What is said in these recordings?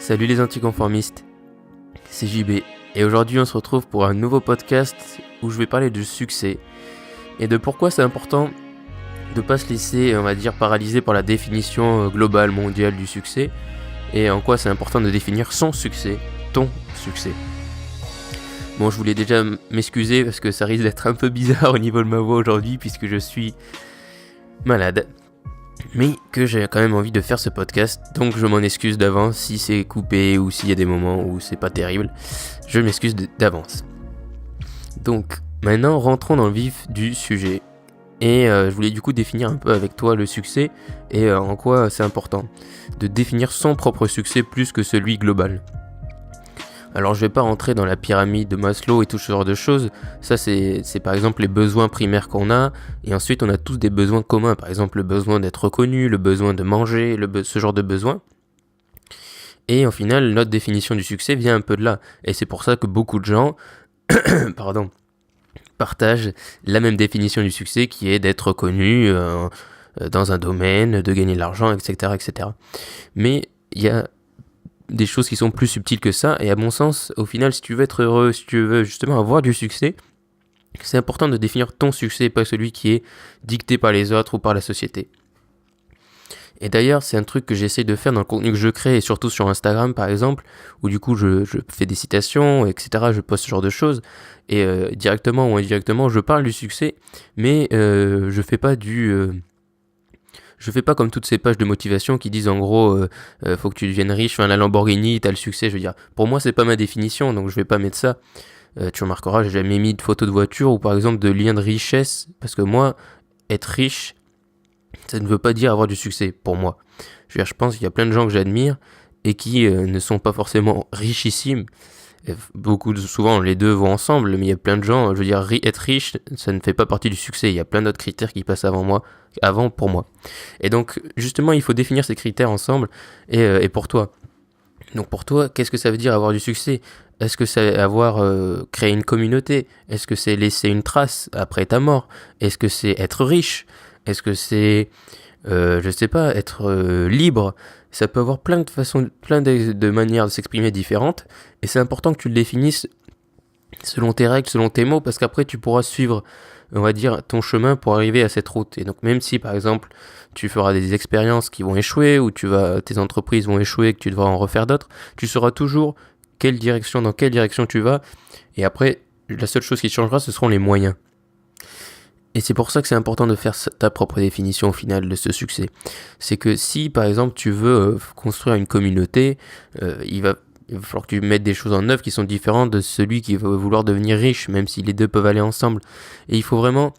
Salut les anticonformistes, c'est JB et aujourd'hui on se retrouve pour un nouveau podcast où je vais parler du succès et de pourquoi c'est important de ne pas se laisser, on va dire, paralyser par la définition globale mondiale du succès et en quoi c'est important de définir son succès, ton succès. Bon, je voulais déjà m'excuser parce que ça risque d'être un peu bizarre au niveau de ma voix aujourd'hui puisque je suis malade. Mais que j'ai quand même envie de faire ce podcast, donc je m'en excuse d'avance si c'est coupé ou s'il y a des moments où c'est pas terrible, je m'excuse d'avance. Donc maintenant rentrons dans le vif du sujet, et je voulais du coup définir un peu avec toi le succès et en quoi c'est important de définir son propre succès plus que celui global. Alors je vais pas rentrer dans la pyramide de Maslow et tout ce genre de choses, ça c'est par exemple les besoins primaires qu'on a, et ensuite on a tous des besoins communs, par exemple le besoin d'être reconnu, le besoin de manger, ce genre de besoins. Et au final notre définition du succès vient un peu de là, et c'est pour ça que beaucoup de gens partagent la même définition du succès qui est d'être reconnu dans un domaine, de gagner de l'argent, etc. etc. Mais il y a des choses qui sont plus subtiles que ça, et à mon sens, au final, si tu veux être heureux, si tu veux justement avoir du succès, c'est important de définir ton succès, pas celui qui est dicté par les autres ou par la société. Et d'ailleurs, c'est un truc que j'essaie de faire dans le contenu que je crée, et surtout sur Instagram par exemple, où du coup je fais des citations, etc., je poste ce genre de choses, et directement ou indirectement, je parle du succès, mais je fais pas comme toutes ces pages de motivation qui disent en gros faut que tu deviennes riche, la Lamborghini, t'as le succès. Je veux dire, pour moi c'est pas ma définition, donc je vais pas mettre ça. Tu remarqueras, j'ai jamais mis de photos de voiture ou par exemple de liens de richesse, parce que moi, être riche, ça ne veut pas dire avoir du succès pour moi. Je pense qu'il y a plein de gens que j'admire et qui ne sont pas forcément richissimes. Souvent les deux vont ensemble, mais il y a plein de gens, je veux dire, être riche, ça ne fait pas partie du succès, il y a plein d'autres critères qui passent avant pour moi. Et donc justement il faut définir ces critères ensemble, et pour toi. Donc pour toi, qu'est-ce que ça veut dire avoir du succès ? Est-ce que c'est avoir créé une communauté ? Est-ce que c'est laisser une trace après ta mort ? Est-ce que c'est être riche ? Est-ce que c'est je sais pas, être libre? Ça peut avoir plein de manières de s'exprimer différentes, et c'est important que tu le définisses selon tes règles, selon tes mots, parce qu'après tu pourras suivre, on va dire, ton chemin pour arriver à cette route. Et donc même si par exemple tu feras des expériences qui vont échouer, ou tes entreprises vont échouer, que tu devras en refaire d'autres, tu sauras toujours dans quelle direction tu vas, et après la seule chose qui changera, ce seront les moyens. Et c'est pour ça que c'est important de faire ta propre définition au final de ce succès. C'est que si par exemple tu veux construire une communauté, il va falloir que tu mettes des choses en œuvre qui sont différentes de celui qui veut vouloir devenir riche, même si les deux peuvent aller ensemble. Et il faut vraiment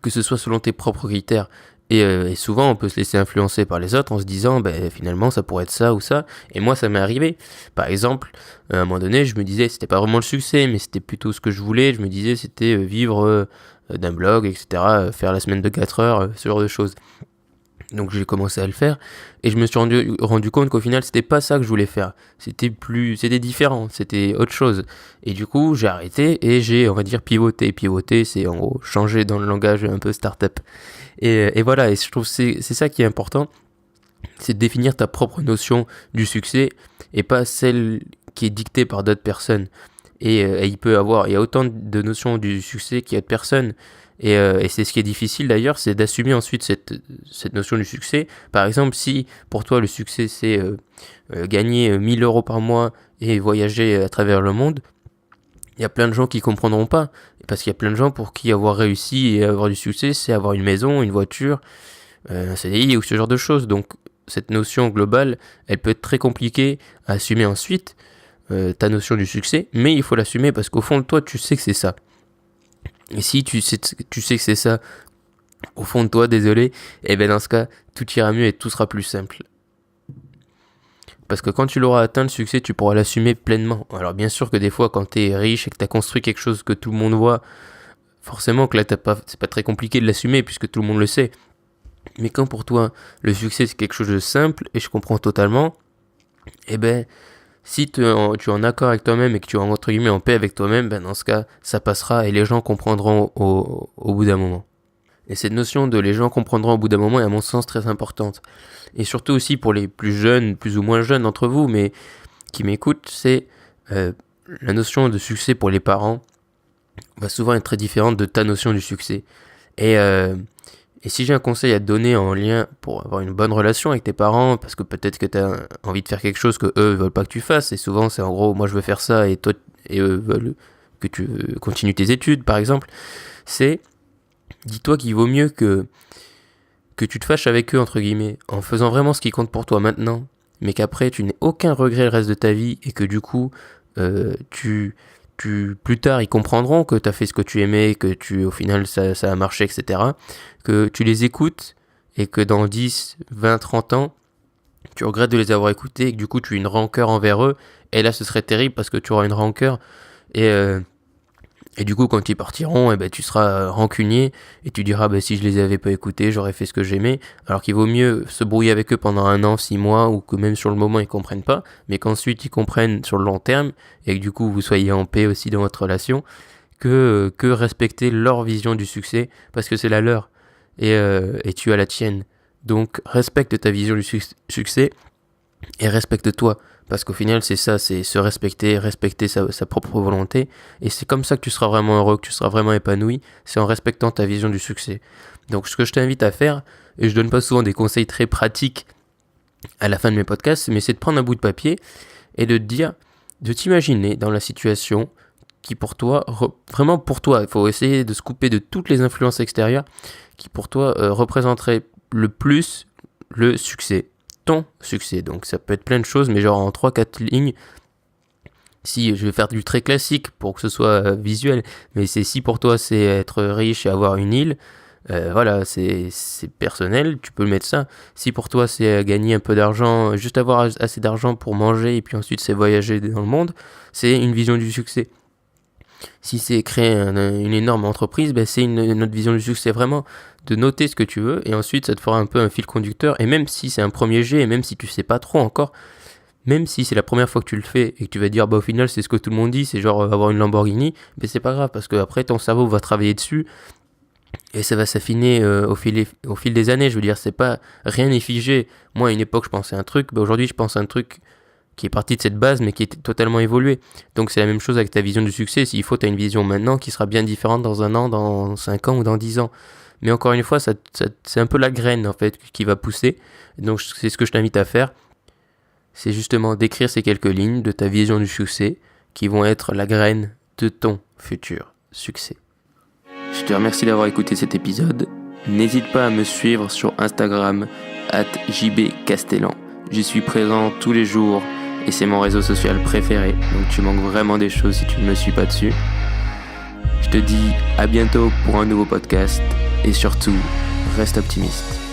que ce soit selon tes propres critères. Et souvent on peut se laisser influencer par les autres en se disant finalement ça pourrait être ça ou ça, et moi ça m'est arrivé. Par exemple, à un moment donné je me disais c'était pas vraiment le succès, mais c'était plutôt ce que je voulais. Je me disais c'était vivre d'un blog, etc., faire la semaine de 4 heures, ce genre de choses. Donc j'ai commencé à le faire, et je me suis rendu compte qu'au final c'était pas ça que je voulais faire, c'était différent, c'était autre chose. Et du coup j'ai arrêté et j'ai, on va dire, pivoté, c'est en gros changer dans le langage un peu start-up. Et voilà, et je trouve que c'est ça qui est important, c'est de définir ta propre notion du succès et pas celle qui est dictée par d'autres personnes. Et il y a autant de notions du succès qu'il y a de personnes. Et c'est ce qui est difficile d'ailleurs, c'est d'assumer ensuite cette notion du succès. Par exemple, si pour toi le succès c'est gagner 1 000 € par mois et voyager à travers le monde, il y a plein de gens qui comprendront pas. Parce qu'il y a plein de gens pour qui avoir réussi et avoir du succès, c'est avoir une maison, une voiture, un CDI ou ce genre de choses. Donc cette notion globale, elle peut être très compliquée à assumer ensuite, ta notion du succès, mais il faut l'assumer parce qu'au fond de toi, tu sais que c'est ça. Et si tu sais que c'est ça, au fond de toi, désolé, et dans ce cas, tout ira mieux et tout sera plus simple. Parce que quand tu l'auras atteint, le succès, tu pourras l'assumer pleinement. Alors bien sûr que des fois, quand t'es riche et que t'as construit quelque chose que tout le monde voit, forcément que là, c'est pas très compliqué de l'assumer puisque tout le monde le sait. Mais quand pour toi, le succès, c'est quelque chose de simple, et je comprends totalement, si tu es en accord avec toi-même et que tu es entre guillemets en paix avec toi-même, dans ce cas, ça passera et les gens comprendront au bout d'un moment. Et cette notion de les gens comprendront au bout d'un moment est à mon sens très importante. Et surtout aussi pour les plus jeunes, plus ou moins jeunes d'entre vous, mais qui m'écoutent, c'est la notion de succès pour les parents va souvent être très différente de ta notion du succès. Et si j'ai un conseil à te donner en lien pour avoir une bonne relation avec tes parents, parce que peut-être que tu as envie de faire quelque chose que eux veulent pas que tu fasses, et souvent c'est en gros moi je veux faire ça et toi et eux veulent que tu continues tes études par exemple, c'est dis-toi qu'il vaut mieux que tu te fâches avec eux entre guillemets en faisant vraiment ce qui compte pour toi maintenant, mais qu'après tu n'aies aucun regret le reste de ta vie et que du coup plus tard ils comprendront que tu as fait ce que tu aimais, que au final ça a marché, etc. Que tu les écoutes et que dans 10, 20, 30 ans, tu regrettes de les avoir écoutés et que du coup tu as une rancœur envers eux. Et là ce serait terrible parce que tu auras une rancœur et du coup quand ils partiront, tu seras rancunier et tu diras si je les avais pas écoutés, j'aurais fait ce que j'aimais. Alors qu'il vaut mieux se brouiller avec eux pendant 1 an, 6 mois ou que même sur le moment ils comprennent pas, mais qu'ensuite ils comprennent sur le long terme et que du coup vous soyez en paix aussi dans votre relation, que respecter leur vision du succès parce que c'est la leur et tu as la tienne. Donc respecte ta vision du succès et respecte-toi. Parce qu'au final, c'est ça, c'est se respecter, respecter sa propre volonté. Et c'est comme ça que tu seras vraiment heureux, que tu seras vraiment épanoui. C'est en respectant ta vision du succès. Donc ce que je t'invite à faire, et je donne pas souvent des conseils très pratiques à la fin de mes podcasts, mais c'est de prendre un bout de papier et de te dire, de t'imaginer dans la situation qui pour toi, vraiment pour toi, il faut essayer de se couper de toutes les influences extérieures qui pour toi représenterait le plus le succès. Ton succès, donc ça peut être plein de choses, mais genre en 3-4 lignes, si je vais faire du très classique pour que ce soit visuel, mais c'est si pour toi c'est être riche et avoir une île, voilà, c'est personnel, tu peux le mettre ça. Si pour toi c'est gagner un peu d'argent, juste avoir assez d'argent pour manger et puis ensuite c'est voyager dans le monde, c'est une vision du succès. Si c'est créer une énorme entreprise, c'est une autre vision du succès, vraiment de noter ce que tu veux et ensuite ça te fera un peu un fil conducteur. Et même si c'est un premier jet et même si tu sais pas trop encore, même si c'est la première fois que tu le fais et que tu vas dire au final c'est ce que tout le monde dit, c'est genre avoir une Lamborghini, c'est pas grave parce que après ton cerveau va travailler dessus et ça va s'affiner au fil des années. Je veux dire, c'est pas, rien n'est figé. Moi à une époque je pensais un truc, aujourd'hui je pense un truc qui est parti de cette base mais qui est totalement évolué. Donc c'est la même chose avec ta vision du succès. S'il faut, tu as une vision maintenant qui sera bien différente dans 1 an, dans 5 ans ou dans 10 ans. Mais encore une fois, c'est un peu la graine en fait qui va pousser. Donc c'est ce que je t'invite à faire. C'est justement d'écrire ces quelques lignes de ta vision du succès qui vont être la graine de ton futur succès. Je te remercie d'avoir écouté cet épisode. N'hésite pas à me suivre sur Instagram @jbcastellan. J'y suis présent tous les jours et c'est mon réseau social préféré. Donc tu manques vraiment des choses si tu ne me suis pas dessus. Je te dis à bientôt pour un nouveau podcast et surtout, reste optimiste.